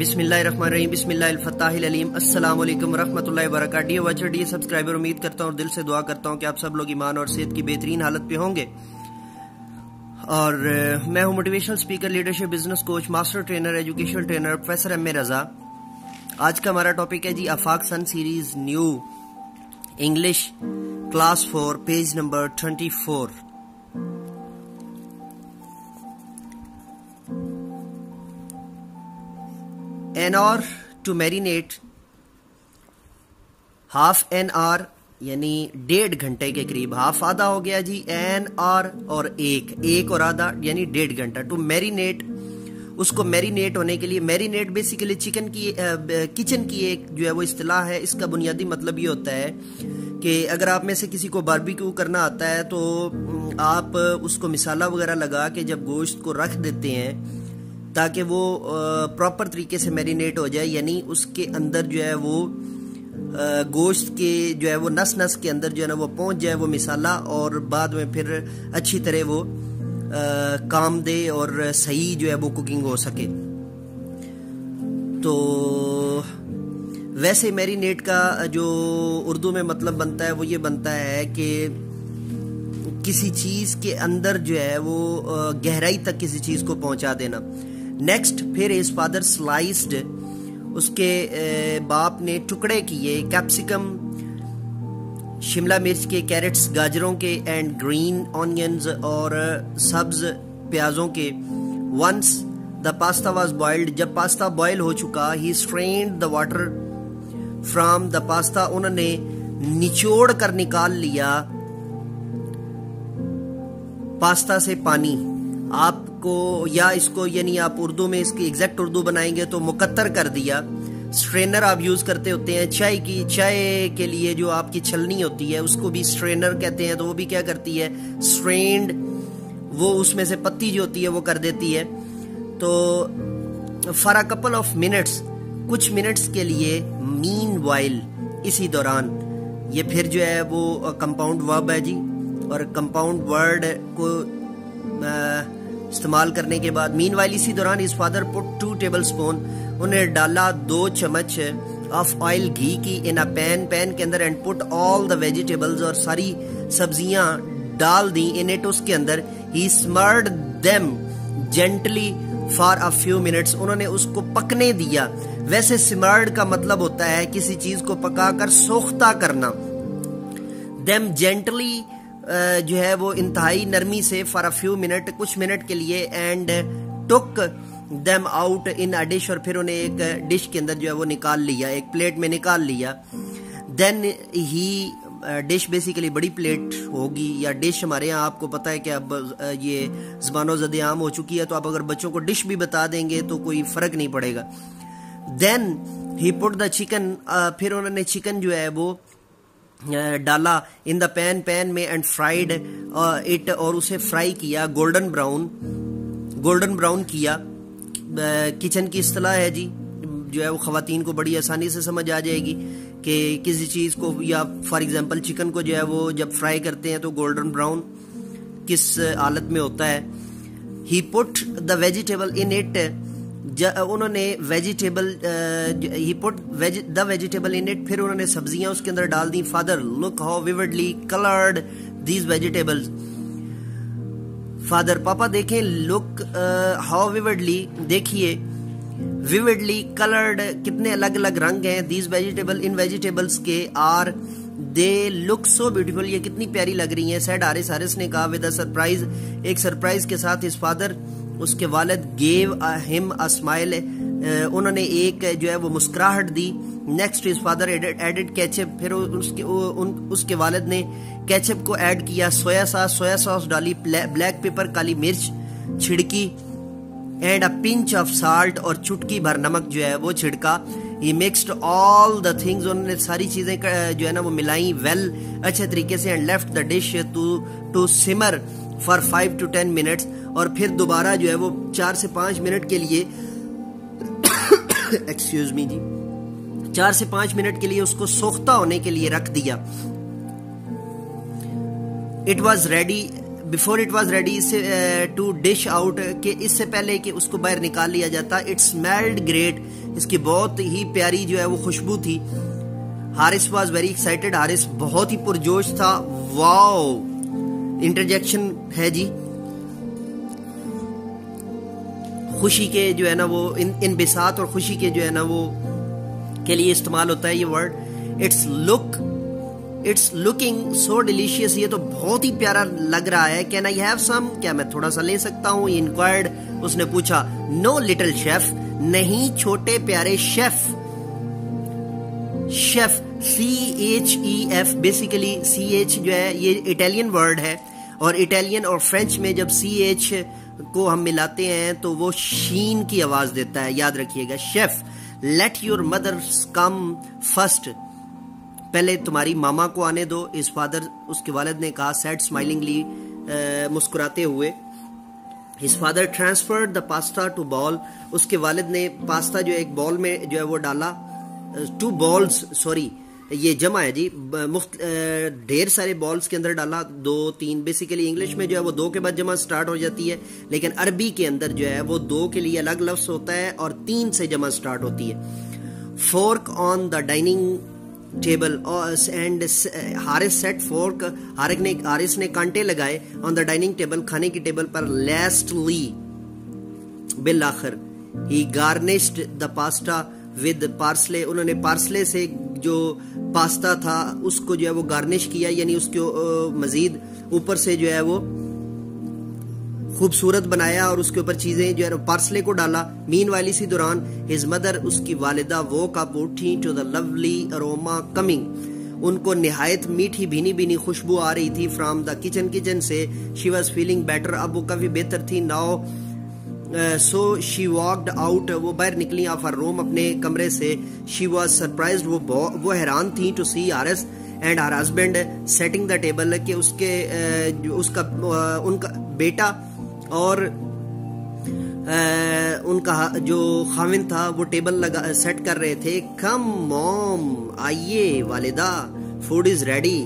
बिस्मिल्लाहिर्रहमानिर्रहीम बिस्मिल्लाहिल-फत्ताहिल-अलीम अस्सलाम वालेकुम रहमतुल्लाहि व बरकातहू। डियर वॉचर, डियर सब्सक्राइबर, उम्मीद करता हूँ, दिल से दुआ करता हूँ कि आप सब लोग ईमान और सेहत की बेहतरीन हालत पे होंगे। और मैं हूँ motivational speaker, leadership, business coach, master trainer, educational trainer professor M A Raza. आज का हमारा टॉपिक है G Afaq sun series new English class 4 page number 24। An hour to marinate, half an hour यानी 1.5 घंटे के करीब। हाफ आधा हो गया जी, एन आवर और एक और आधा यानी 1.5 घंटा। टू मैरिनेट, उसको मैरिनेट होने के लिए, मैरिनेट बेसिकली चिकन की किचन की एक जो है वो इस्तिलाह है। इसका बुनियादी मतलब ये होता है कि अगर आप में से किसी को बारबेक्यू करना आता है तो आप उसको मिसाला वगैरह लगा के जब गोश्त को रख देते हैं ताकि वो प्रॉपर तरीके से मैरिनेट हो जाए, यानी उसके अंदर जो है वो गोश्त के जो है वो नस नस के अंदर जो है ना वो पहुंच जाए वो मिसाला, और बाद में फिर अच्छी तरह वो काम दे और सही जो है वो कुकिंग हो सके। तो वैसे मैरिनेट का जो उर्दू में मतलब बनता है वो ये बनता है कि किसी चीज के अंदर जो है वो गहराई तक किसी चीज को पहुंचा देना। नेक्स्ट, फिर हिज फादर स्लाइस्ड, उसके बाप ने टुकड़े किए कैप्सिकम, शिमला मिर्च के, कैरेट्स गाजरों के, एंड ग्रीन ऑनियंस और सब्ज प्याजों के। Once the pasta was boiled, जब पास्ता बॉयल हो चुका, he strained the water from the pasta, उन्होंने निचोड़ कर निकाल लिया पास्ता से पानी। आपको या इसको यानी आप उर्दू में इसकी एग्जैक्ट उर्दू बनाएंगे तो मुकत्तर कर दिया। स्ट्रेनर आप यूज करते होते हैं चाय के लिए, जो आपकी छलनी होती है उसको भी स्ट्रेनर कहते हैं, तो वो भी क्या करती है, स्ट्रेन्ड, वो उसमें से पत्ती जो होती है वो कर देती है। तो for a couple of minutes, कुछ मिनट्स के लिए, मीन वाइल, इसी दौरान, ये फिर जो है वो कंपाउंड वर्ब है जी, और कंपाउंड वर्ड को इस्तेमाल करने के बाद, मीन वाइल, इसी दौरान इस फादर पुट 2 टेबल स्पून, उन्हें डाला 2 चम्मच ऑफ ऑयल, घी की, इन अ पैन के अंदर, and put all the vegetables, और सारी सब्जियां डाल दी, इन इट, उसके अंदर। He simmered them gently for a few minutes, उन्होंने उसको पकने दिया। वैसे स्मर्ड का मतलब होता है किसी चीज को पकाकर सोख्ता करना। देम जेंटली जो है वो इंतहाई नरमी से, फॉर अ फ्यू मिनट, कुछ मिनट के लिए, and took them out in a dish, और फिर उन्हें एक डिश के अंदर जो है वो निकाल लिया, एक प्लेट में निकाल लिया। देन ही, डिश बेसिकली बड़ी प्लेट होगी, या डिश हमारे यहाँ आपको पता है कि अब ये ज़बानो ज़द आम हो चुकी है, तो आप अगर बच्चों को डिश भी बता देंगे तो कोई फर्क नहीं पड़ेगा। Then he put the chicken, फिर उन्होंने चिकन जो है वो डाला इन द पैन में, एंड फ्राइड इट, और उसे फ्राई किया, गोल्डन ब्राउन किया। किचन की इस्तिलाह है जी, जो है वो खवातीन को बड़ी आसानी से समझ आ जाएगी कि किसी चीज को, या फॉर एग्जांपल चिकन को जो है वो जब फ्राई करते हैं तो गोल्डन ब्राउन किस हालत में होता है। He put the vegetable in it, उन्होंने he put the vegetable in it, फिर उन्होंने सब्जियां उसके अंदर डाल दी। Father, look how vividly coloured these vegetables, father, पापा देखें, लुक हाउ विविडली, देखिए, विविडली कलर्ड, कितने अलग अलग रंग हैं, दीज वेजिटेबल, इन वेजिटेबल्स के, are they look so beautiful, ये कितनी प्यारी लग रही हैं, सेड हारिस ने कहा, विद अ सरप्राइज, एक सरप्राइज के साथ। हिज फादर, उसके वालिद, गेव हिम अ स्माइल, उन्होंने एक जो है वो मुस्कुराहट दी। Next his father added ketchup, फिर उसके वालिद ने केचप को ऐड किया। सोया सॉस डाली, ब्लैक पेपर, काली मिर्च छिड़की, and a pinch of salt, और चुटकी भर नमक जो है वो छिड़का। He mixed all the things, उन्होंने सारी चीजें जो है ना वो मिलाई वेल, अच्छे तरीके से, and left the dish to simmer for 5 to 10 minutes, और फिर दोबारा जो है वो 4 से 5 मिनट के लिए एक्सक्यूज मी जी, 4 से 5 मिनट के लिए उसको सोख्ता होने के लिए रख दिया। It was ready before it was ready to dish out, कि इससे पहले कि उसको बाहर निकाल लिया जाता। इट स्मेल्ड ग्रेट, इसकी बहुत ही प्यारी जो है वो खुशबू थी। Haris was very excited, Haris बहुत ही पुरजोश था। वाओ, इंटरजेक्शन है जी, खुशी के जो है ना वो इन बिसात और खुशी के जो है ना वो के लिए इस्तेमाल होता है ये word. It's looking so delicious, ये तो बहुत ही प्यारा लग रहा है। कैन आई हैव सम, क्या मैं थोड़ा सा ले सकता हूँ? इंक्वायर्ड, उसने पूछा। नो लिटिल शेफ, नहीं छोटे प्यारे chef. Chef CHEF, basically CH जो है ये इटालियन वर्ड है, और इटालियन और फ्रेंच में जब CH को हम मिलाते हैं तो वो शीन की आवाज देता है, याद रखिएगा। Chef, let your mother come first, पहले तुम्हारी मामा को आने दो। इस फादर, उसके वालिद ने कहा, सेड स्माइलिंगली, मुस्कुराते हुए। His father transferred the pasta to bowl, उसके वालिद ने पास्ता जो एक बॉल में जो है वो डाला। 2 बॉल्स, सॉरी ये जमा है जी, ढेर सारे बॉल्स के अंदर डाला, 2 3। बेसिकली इंग्लिश में जो है वो 2 के बाद जमा स्टार्ट हो जाती है, लेकिन अरबी के अंदर जो है वो 2 के लिए अलग लफ्ज होता है और 3 से जमा स्टार्ट होती है। Fork on the dining table and Haris set fork, Haris ने कांटे लगाए ऑन द डाइनिंग टेबल, खाने की टेबल पर। लास्टली, बिल आखिर, he garnished the pasta with parsley, उन्होंने पार्सले से जो पास्ता था उसको जो है वो गार्निश किया, यानी उसको मजीद ऊपर से जो है वो खूबसूरत बनाया और उसके ऊपर चीजें जो है पार्सले को डाला। मीनवाइल, इसी दौरान हिज मदर, उसकी वालिदा, वो कप उठी to the lovely aroma coming, उनको निहायत मीठी भीनी भीनी खुशबू आ रही थी फ्रॉम द किचन से। शी वॉज फीलिंग बेटर, अब वो काफी बेहतर थी। Now so she walked out, वो बाहर निकली ऑफ हर रूम, अपने कमरे से। शी वॉज सरप्राइज्ड, वो हैरान थी to see Haris and her husband setting the table, कि उनका बेटा और उनका जो खाविन था वो टेबल सेट कर रहे थे। कम मॉम, आइए वालिदा, फूड इज रेडी,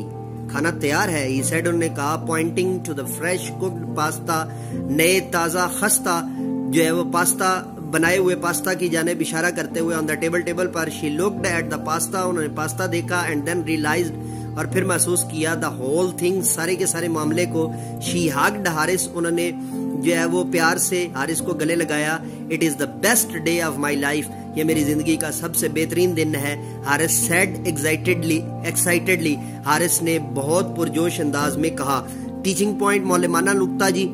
खाना तैयार है, ही सेड, उन्होंने कहा, pointing to the fresh cooked pasta, नए ताजा खस्ता जो है वो पास्ता, बनाए हुए पास्ता की जानिब इशारा करते हुए। ऑन द टेबल पर। She looked at the pasta, उन्होंने पास्ता देखा। एंड देन रियलाइज्ड, और फिर महसूस किया, द होल थिंग, सारे के सारे मामले को। शी हग्ड हारिस, उन्होंने जो है वो प्यार से हारिस को गले लगाया। It is the best day of my life, ये मेरी जिंदगी का सबसे बेहतरीन दिन है। हारिस सेड एक्साइटेडली, हारिस ने बहुत पुरजोश अंदाज में कहा। टीचिंग पॉइंट, मौलमाना नुक्ता जी।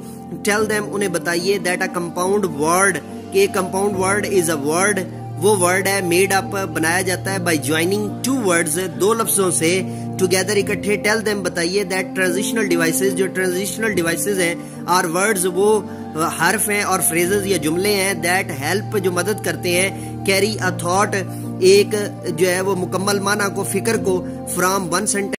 टेल देम, उन्हें बताइए, दैट अ कंपाउंड वर्ड, कि compound word is a word, वो वर्ड है मेड अप, बनाया जाता है बाय ज्वाइनिंग 2 वर्ड्स, 2 लफ्जों से टुगेदर, इकट्ठे। टेल देम, बताइए, दैट ट्रांजिशनल डिवाइसेस, जो ट्रांजिशनल डिवाइसेस हैं, आर वर्ड्स, वो हर्फ हैं और फ्रेजेस या जुमले हैं, दैट हेल्प, जो मदद करते हैं, कैरी अ थॉट, एक जो है वो मुकम्मल माना को, फिक्र को, फ्रॉम 1 सेंटेंस